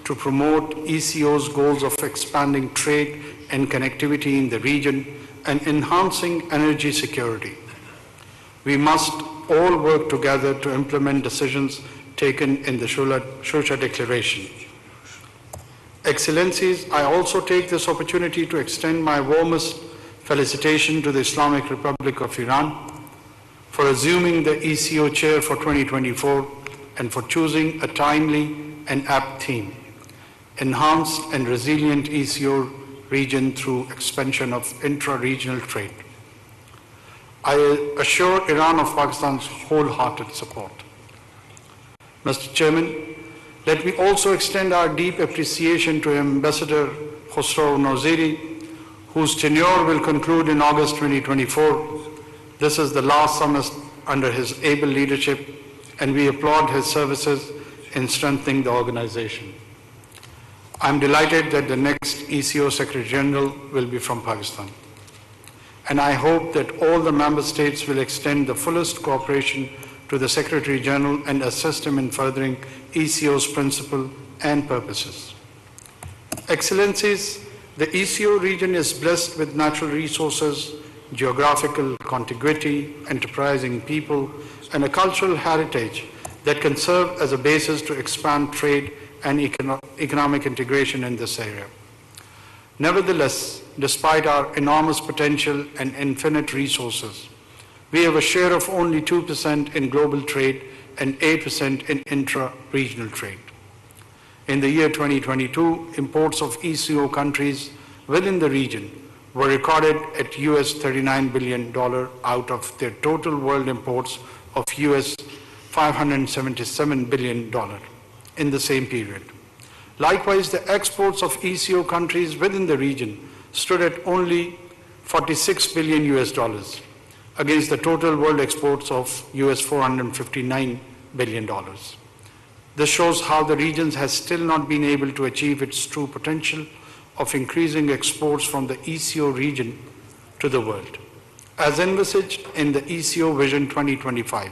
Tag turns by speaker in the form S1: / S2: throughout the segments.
S1: to promote ECO's goals of expanding trade and connectivity in the region and enhancing energy security. We must all work together to implement decisions taken in the Shura Declaration. Excellencies, I also take this opportunity to extend my warmest felicitation to the Islamic Republic of Iran for assuming the ECO chair for 2024 and for choosing a timely and apt theme, enhanced and resilient ECO region through expansion of intra-regional trade. I assure Iran of Pakistan's wholehearted support. Mr. Chairman, let me also extend our deep appreciation to Ambassador Khosrow Naziri, whose tenure will conclude in August 2024. This is the last summit under his able leadership, and we applaud his services in strengthening the organization. I'm delighted that the next ECO Secretary General will be from Pakistan. And I hope that all the member states will extend the fullest cooperation to the Secretary General and assist him in furthering ECO's principle and purposes. Excellencies, the ECO region is blessed with natural resources, geographical contiguity, enterprising people, and a cultural heritage that can serve as a basis to expand trade and economic integration in this area. Nevertheless, despite our enormous potential and infinite resources, we have a share of only 2% in global trade and 8% in intra-regional trade. In the year 2022, imports of ECO countries within the region were recorded at US $39 billion out of their total world imports of US $577 billion in the same period. Likewise, the exports of ECO countries within the region stood at only $46 billion US against the total world exports of US $459 billion. This shows how the region has still not been able to achieve its true potential of increasing exports from the ECO region to the world, as envisaged in the ECO Vision 2025.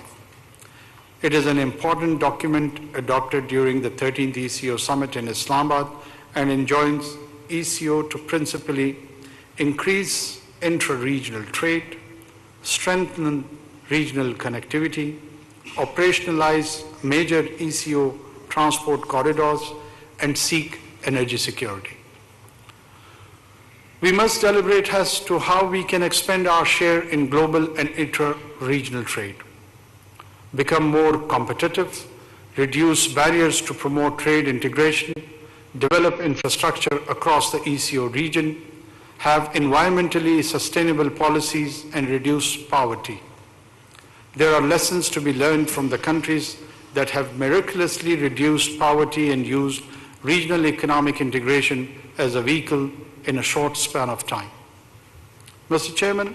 S1: It is an important document adopted during the 13th ECO Summit in Islamabad and enjoins ECO to principally increase intra-regional trade, strengthen regional connectivity, operationalize major ECO transport corridors, and seek energy security. We must deliberate as to how we can expand our share in global and intra-regional trade, become more competitive, reduce barriers to promote trade integration, develop infrastructure across the ECO region, have environmentally sustainable policies, and reduce poverty. There are lessons to be learned from the countries that have miraculously reduced poverty and used regional economic integration as a vehicle in a short span of time. Mr. Chairman,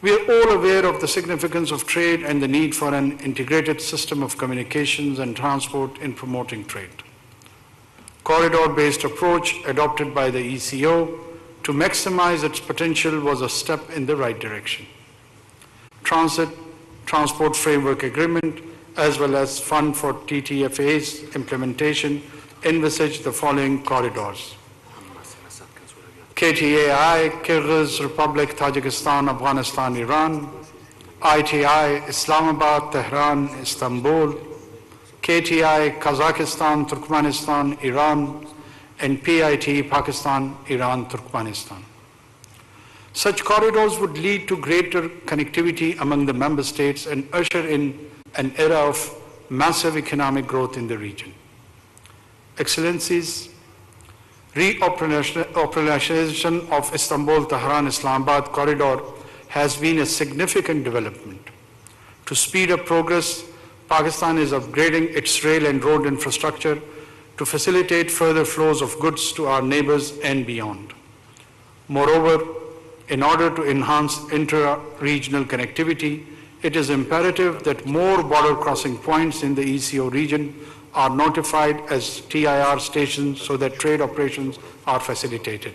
S1: we are all aware of the significance of trade and the need for an integrated system of communications and transport in promoting trade. Corridor-based approach adopted by the ECO to maximize its potential was a step in the right direction. Transport Framework Agreement, as well as Fund for TTFA's implementation, envisage the following corridors: KTAI, Kyrgyz Republic, Tajikistan, Afghanistan, Iran; ITI, Islamabad, Tehran, Istanbul; KTI, Kazakhstan, Turkmenistan, Iran; and PIT, Pakistan, Iran, Turkmenistan. Such corridors would lead to greater connectivity among the member states and usher in an era of massive economic growth in the region. Excellencies, reoperationalization of Istanbul-Tehran-Islamabad corridor has been a significant development. To speed up progress, Pakistan is upgrading its rail and road infrastructure to facilitate further flows of goods to our neighbors and beyond. Moreover, in order to enhance intra-regional connectivity, it is imperative that more border crossing points in the ECO region are notified as TIR stations so that trade operations are facilitated.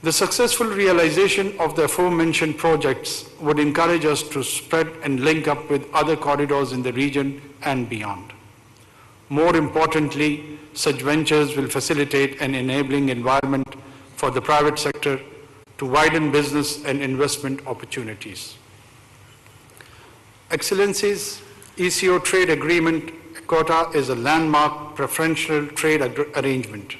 S1: The successful realization of the aforementioned projects would encourage us to spread and link up with other corridors in the region and beyond. More importantly, such ventures will facilitate an enabling environment for the private sector to widen business and investment opportunities. Excellencies, ECO Trade Agreement quota is a landmark preferential trade arrangement.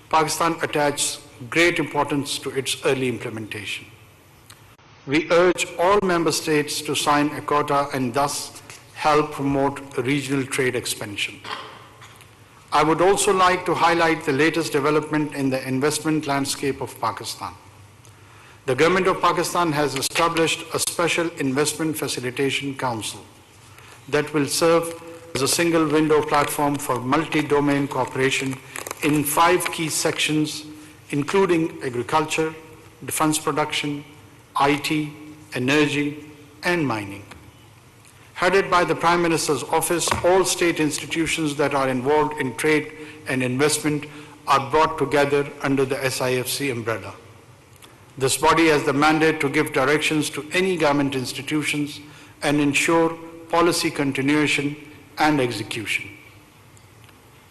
S1: Pakistan attaches great importance to its early implementation. We urge all member states to sign a quota and thus help promote regional trade expansion. I would also like to highlight the latest development in the investment landscape of Pakistan. The Government of Pakistan has established a special investment facilitation council that will serve as a single window platform for multi-domain cooperation in 5 key sections, including agriculture, defense production, IT, energy, and mining. Headed by the Prime Minister's office, all state institutions that are involved in trade and investment are brought together under the SIFC umbrella. This body has the mandate to give directions to any government institutions and ensure policy continuation and execution.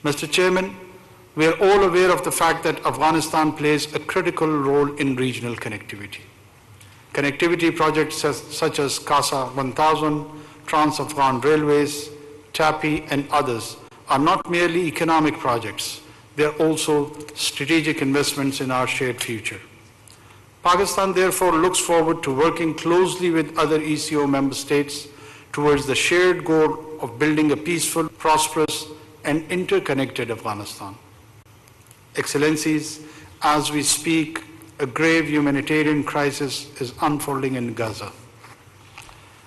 S1: Mr. Chairman, we are all aware of the fact that Afghanistan plays a critical role in regional connectivity. Connectivity projects such as CASA 1000, Trans-Afghan Railways, TAPI, and others are not merely economic projects, they are also strategic investments in our shared future. Pakistan therefore looks forward to working closely with other ECO member states towards the shared goal of building a peaceful, prosperous, and interconnected Afghanistan. Excellencies, as we speak, a grave humanitarian crisis is unfolding in Gaza.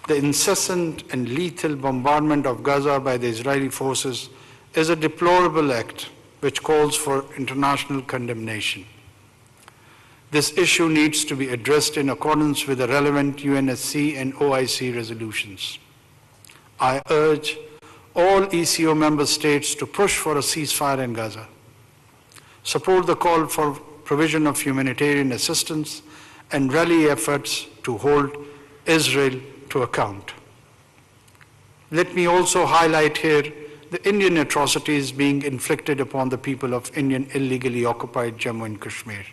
S1: The incessant and lethal bombardment of Gaza by the Israeli forces is a deplorable act which calls for international condemnation. This issue needs to be addressed in accordance with the relevant UNSC and OIC resolutions. I urge all ECO member states to push for a ceasefire in Gaza, support the call for provision of humanitarian assistance, and rally efforts to hold Israel to account. Let me also highlight here the Indian atrocities being inflicted upon the people of Indian illegally occupied Jammu and Kashmir.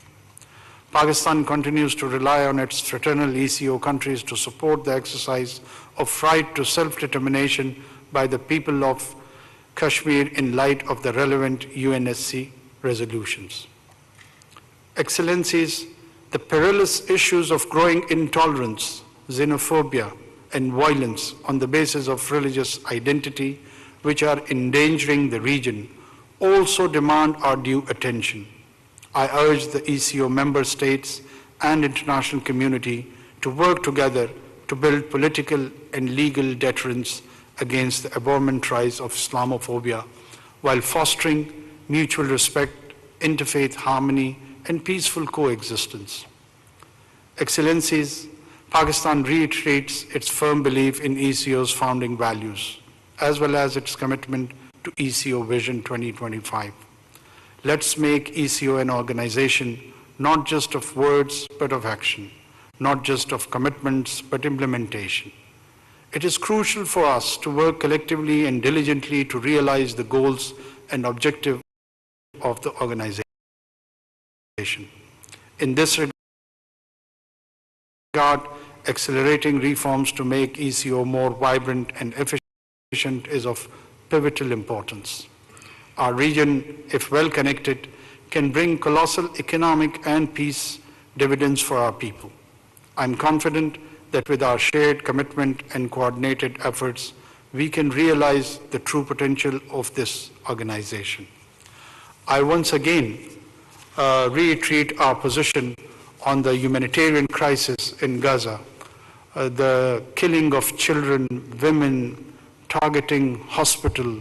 S1: Pakistan continues to rely on its fraternal ECO countries to support the exercise of right to self-determination by the people of Kashmir in light of the relevant UNSC resolutions. Excellencies, the perilous issues of growing intolerance, xenophobia, and violence on the basis of religious identity, which are endangering the region, also demand our due attention. I urge the ECO member states and international community to work together to build political and legal deterrence against the abhorrent rise of Islamophobia while fostering mutual respect, interfaith harmony, and peaceful coexistence. Excellencies, Pakistan reiterates its firm belief in ECO's founding values, as well as its commitment to ECO Vision 2025. Let's make ECO an organization not just of words, but of action, not just of commitments, but implementation. It is crucial for us to work collectively and diligently to realize the goals and objectives of the organization. In this regard, accelerating reforms to make ECO more vibrant and efficient is of pivotal importance. Our region, if well connected, can bring colossal economic and peace dividends for our people. I'm confident that with our shared commitment and coordinated efforts, we can realize the true potential of this organization. I once again reiterate our position on the humanitarian crisis in Gaza, the killing of children, women, targeting hospital,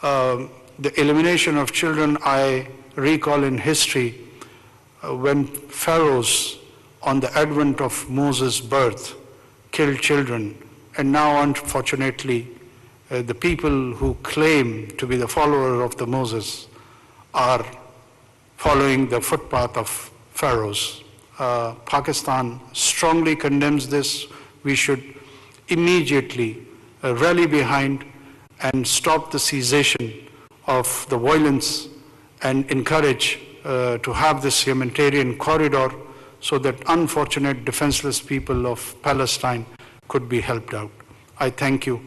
S1: the elimination of children. I recall in history when pharaohs on the advent of Moses' birth killed children, and now unfortunately the people who claim to be the follower of the Moses are following the footpath of pharaohs. Pakistan strongly condemns this. We should immediately rally behind and stop the cessation of the violence and encourage to have this humanitarian corridor so that unfortunate defenseless people of Palestine could be helped out. I thank you.